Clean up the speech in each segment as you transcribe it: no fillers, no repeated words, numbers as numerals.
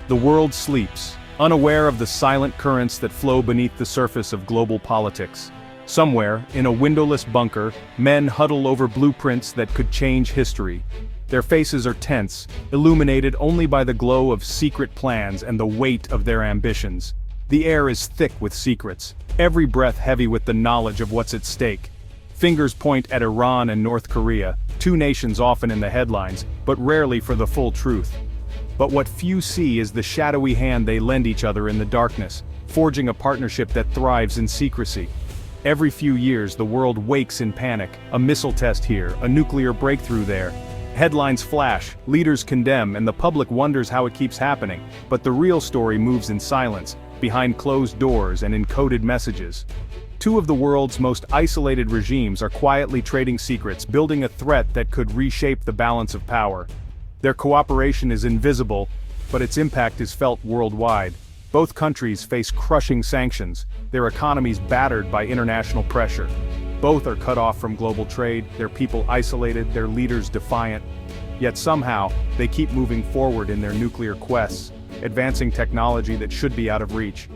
The world sleeps, unaware of the silent currents that flow beneath the surface of global politics. Somewhere, in a windowless bunker, men huddle over blueprints that could change history. Their faces are tense, illuminated only by the glow of secret plans and the weight of their ambitions. The air is thick with secrets, every breath heavy with the knowledge of what's at stake. Fingers point at Iran and North Korea, two nations often in the headlines, but rarely for the full truth. But what few see is the shadowy hand they lend each other in the darkness, forging a partnership that thrives in secrecy. Every few years the world wakes in panic, a missile test here, a nuclear breakthrough there. Headlines flash, leaders condemn, and the public wonders how it keeps happening, but the real story moves in silence, behind closed doors and encoded messages. Two of the world's most isolated regimes are quietly trading secrets, building a threat that could reshape the balance of power. Their cooperation is invisible, but its impact is felt worldwide. Both countries face crushing sanctions, their economies battered by international pressure. Both are cut off from global trade, their people isolated, their leaders defiant. Yet somehow, they keep moving forward in their nuclear quests, advancing technology that should be out of reach.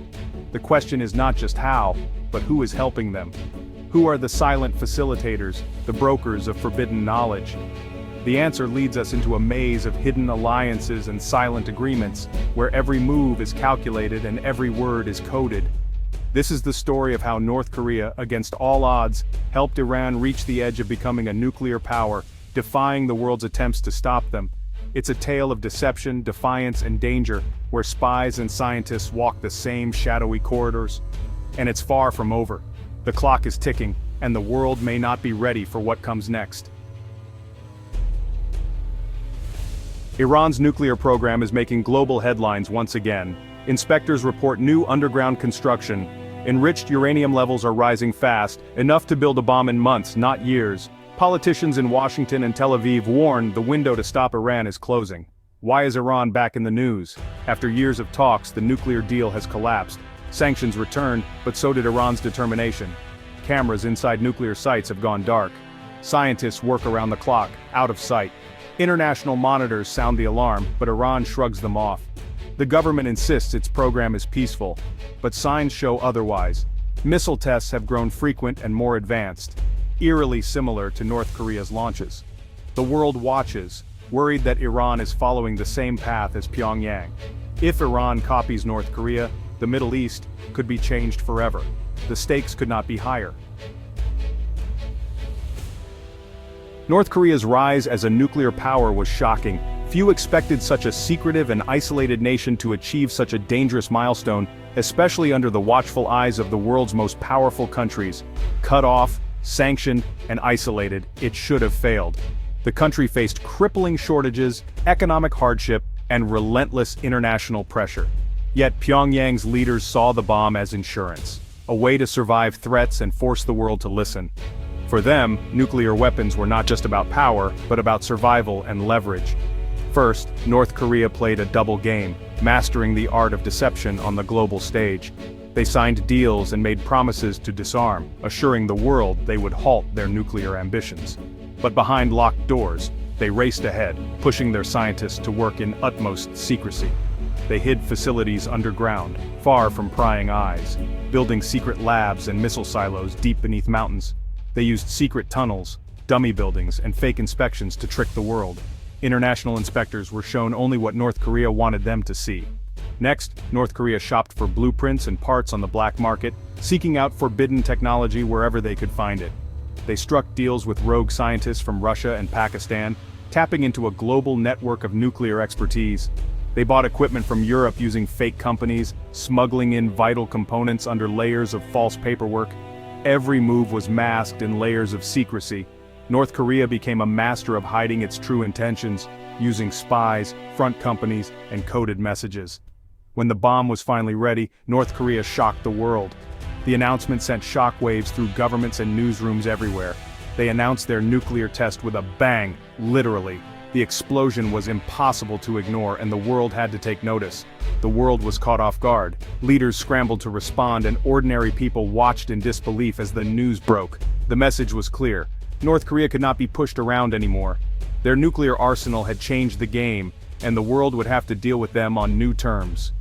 The question is not just how, but who is helping them? Who are the silent facilitators, the brokers of forbidden knowledge? The answer leads us into a maze of hidden alliances and silent agreements, where every move is calculated and every word is coded. This is the story of how North Korea, against all odds, helped Iran reach the edge of becoming a nuclear power, defying the world's attempts to stop them. It's a tale of deception, defiance, and danger, where spies and scientists walk the same shadowy corridors. And it's far from over. The clock is ticking, and the world may not be ready for what comes next. Iran's nuclear program is making global headlines once again. Inspectors report new underground construction. Enriched uranium levels are rising fast, enough to build a bomb in months, not years. Politicians in Washington and Tel Aviv warn the window to stop Iran is closing. Why is Iran back in the news? After years of talks, the nuclear deal has collapsed. Sanctions returned, but so did Iran's determination. Cameras inside nuclear sites have gone dark. Scientists work around the clock, out of sight. International monitors sound the alarm, but Iran shrugs them off. The government insists its program is peaceful, but signs show otherwise. Missile tests have grown frequent and more advanced, eerily similar to North Korea's launches. The world watches, worried that Iran is following the same path as Pyongyang. If Iran copies North Korea, the Middle East could be changed forever. The stakes could not be higher. North Korea's rise as a nuclear power was shocking. Few expected such a secretive and isolated nation to achieve such a dangerous milestone, especially under the watchful eyes of the world's most powerful countries. Cut off, sanctioned, and isolated, it should have failed. The country faced crippling shortages, economic hardship, and relentless international pressure. Yet Pyongyang's leaders saw the bomb as insurance, a way to survive threats and force the world to listen. For them, nuclear weapons were not just about power, but about survival and leverage. First, North Korea played a double game, mastering the art of deception on the global stage. They signed deals and made promises to disarm, assuring the world they would halt their nuclear ambitions. But behind locked doors, they raced ahead, pushing their scientists to work in utmost secrecy. They hid facilities underground, far from prying eyes, building secret labs and missile silos deep beneath mountains. They used secret tunnels, dummy buildings, and fake inspections to trick the world. International inspectors were shown only what North Korea wanted them to see. Next, North Korea shopped for blueprints and parts on the black market, seeking out forbidden technology wherever they could find it. They struck deals with rogue scientists from Russia and Pakistan, tapping into a global network of nuclear expertise. They bought equipment from Europe using fake companies, smuggling in vital components under layers of false paperwork. Every move was masked in layers of secrecy. North Korea became a master of hiding its true intentions, using spies, front companies, and coded messages. When the bomb was finally ready, North Korea shocked the world. The announcement sent shockwaves through governments and newsrooms everywhere. They announced their nuclear test with a bang, literally. The explosion was impossible to ignore, and the world had to take notice. The world was caught off guard. Leaders scrambled to respond, and ordinary people watched in disbelief as the news broke. The message was clear. North Korea could not be pushed around anymore. Their nuclear arsenal had changed the game, and the world would have to deal with them on new terms.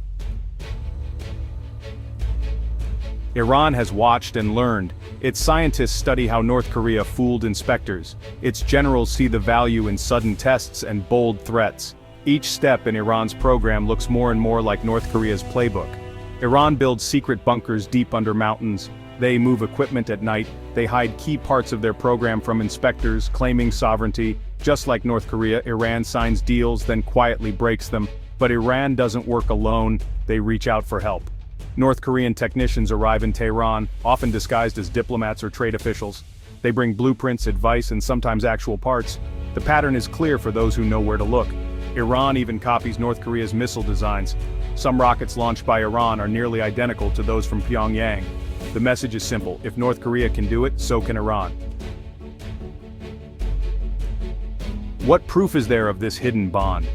Iran has watched and learned. Its scientists study how North Korea fooled inspectors. Its generals see the value in sudden tests and bold threats. Each step in Iran's program looks more and more like North Korea's playbook. Iran builds secret bunkers deep under mountains. They move equipment at night. They hide key parts of their program from inspectors, claiming sovereignty. Just like North Korea, Iran signs deals, then quietly breaks them. But Iran doesn't work alone. They reach out for help. North Korean technicians arrive in Tehran, often disguised as diplomats or trade officials. They bring blueprints, advice, and sometimes actual parts. The pattern is clear for those who know where to look. Iran even copies North Korea's missile designs. Some rockets launched by Iran are nearly identical to those from Pyongyang. The message is simple: if North Korea can do it, so can Iran. What proof is there of this hidden bond?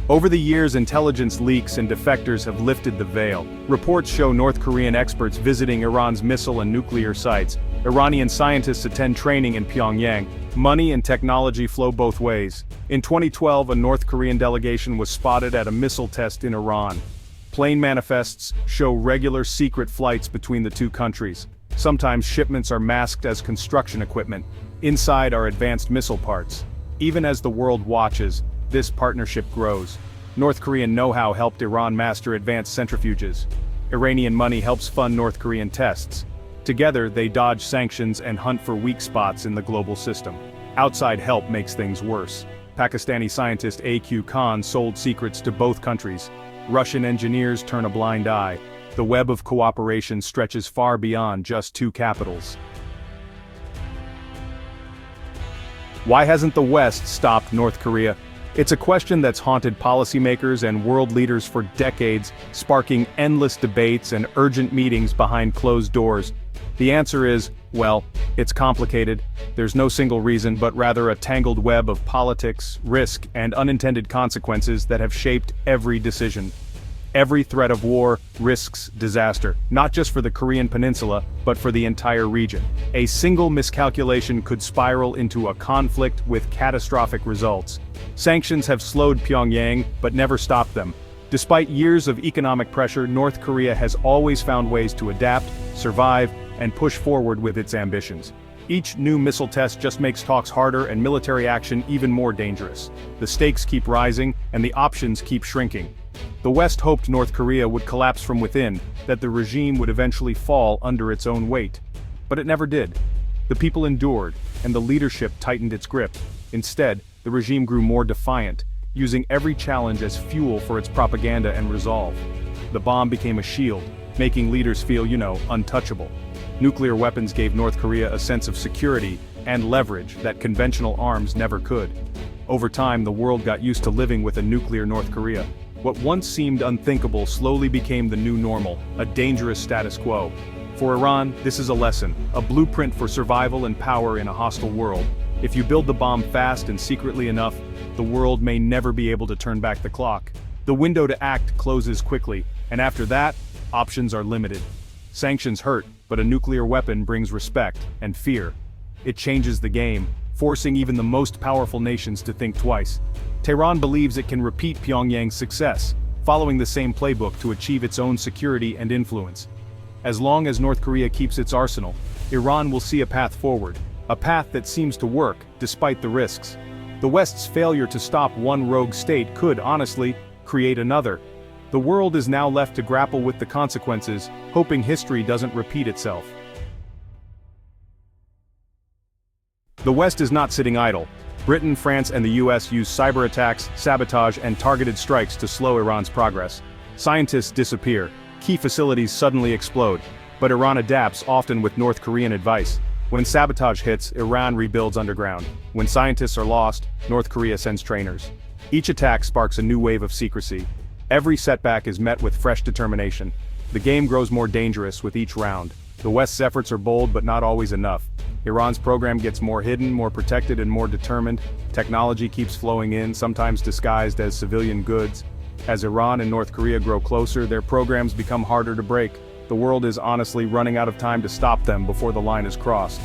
Over the years, intelligence leaks and defectors have lifted the veil. Reports show North Korean experts visiting Iran's missile and nuclear sites. Iranian scientists attend training in Pyongyang. Money and technology flow both ways. In 2012, a North Korean delegation was spotted at a missile test in Iran. Plane manifests show regular secret flights between the two countries. Sometimes shipments are masked as construction equipment. Inside are advanced missile parts. Even as the world watches, this partnership grows. North Korean know-how helped Iran master advanced centrifuges. Iranian money helps fund North Korean tests. Together, they dodge sanctions and hunt for weak spots in the global system. Outside help makes things worse. Pakistani scientist A.Q. Khan sold secrets to both countries. Russian engineers turn a blind eye. The web of cooperation stretches far beyond just two capitals. Why hasn't the West stopped North Korea? It's a question that's haunted policymakers and world leaders for decades, sparking endless debates and urgent meetings behind closed doors. The answer is, well, it's complicated. There's no single reason, but rather a tangled web of politics, risk, and unintended consequences that have shaped every decision. Every threat of war risks disaster, not just for the Korean peninsula, but for the entire region. A single miscalculation could spiral into a conflict with catastrophic results. Sanctions have slowed Pyongyang, but never stopped them. Despite years of economic pressure, North Korea has always found ways to adapt, survive, and push forward with its ambitions. Each new missile test just makes talks harder and military action even more dangerous. The stakes keep rising, and the options keep shrinking. The West hoped North Korea would collapse from within, that the regime would eventually fall under its own weight. But it never did. The people endured, and the leadership tightened its grip. Instead, the regime grew more defiant, using every challenge as fuel for its propaganda and resolve. The bomb became a shield, making leaders feel, untouchable. Nuclear weapons gave North Korea a sense of security and leverage that conventional arms never could. Over time, the world got used to living with a nuclear North Korea. What once seemed unthinkable slowly became the new normal, a dangerous status quo. For Iran, this is a lesson, a blueprint for survival and power in a hostile world. If you build the bomb fast and secretly enough, the world may never be able to turn back the clock. The window to act closes quickly, and after that, options are limited. Sanctions hurt, but a nuclear weapon brings respect and fear. It changes the game, forcing even the most powerful nations to think twice. Tehran believes it can repeat Pyongyang's success, following the same playbook to achieve its own security and influence. As long as North Korea keeps its arsenal, Iran will see a path forward, a path that seems to work, despite the risks. The West's failure to stop one rogue state could, honestly, create another. The world is now left to grapple with the consequences, hoping history doesn't repeat itself. The West is not sitting idle. Britain, France, and the US use cyber attacks, sabotage, and targeted strikes to slow Iran's progress. Scientists disappear, key facilities suddenly explode, but Iran adapts, often with North Korean advice. When sabotage hits, Iran rebuilds underground. When scientists are lost, North Korea sends trainers. Each attack sparks a new wave of secrecy. Every setback is met with fresh determination. The game grows more dangerous with each round. The West's efforts are bold but not always enough. Iran's program gets more hidden, more protected, and more determined. Technology keeps flowing in, sometimes disguised as civilian goods. As Iran and North Korea grow closer, their programs become harder to break. The world is honestly running out of time to stop them before the line is crossed.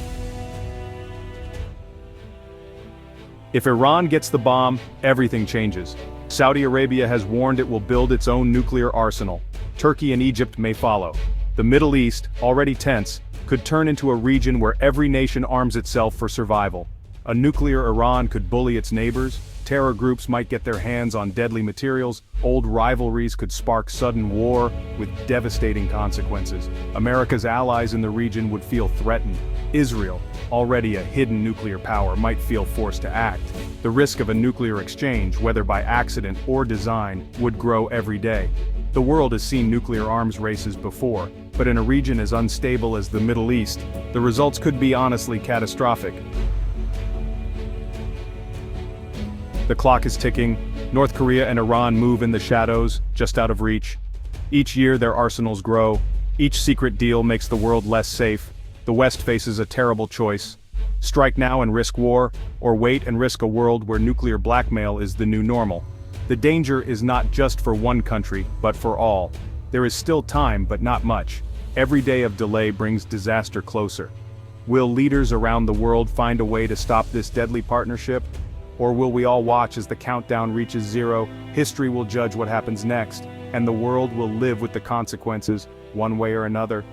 If Iran gets the bomb, everything changes. Saudi Arabia has warned it will build its own nuclear arsenal. Turkey and Egypt may follow. The Middle East, already tense, could turn into a region where every nation arms itself for survival. A nuclear Iran could bully its neighbors, terror groups might get their hands on deadly materials, old rivalries could spark sudden war with devastating consequences. America's allies in the region would feel threatened. Israel, already a hidden nuclear power, might feel forced to act. The risk of a nuclear exchange, whether by accident or design, would grow every day. The world has seen nuclear arms races before, but in a region as unstable as the Middle East, the results could be honestly catastrophic. The clock is ticking. North Korea and Iran move in the shadows, just out of reach. Each year their arsenals grow. Each secret deal makes the world less safe. The West faces a terrible choice. Strike now and risk war, or wait and risk a world where nuclear blackmail is the new normal. The danger is not just for one country, but for all. There is still time, but not much. Every day of delay brings disaster closer. Will leaders around the world find a way to stop this deadly partnership? Or will we all watch as the countdown reaches zero? History will judge what happens next, and the world will live with the consequences, one way or another.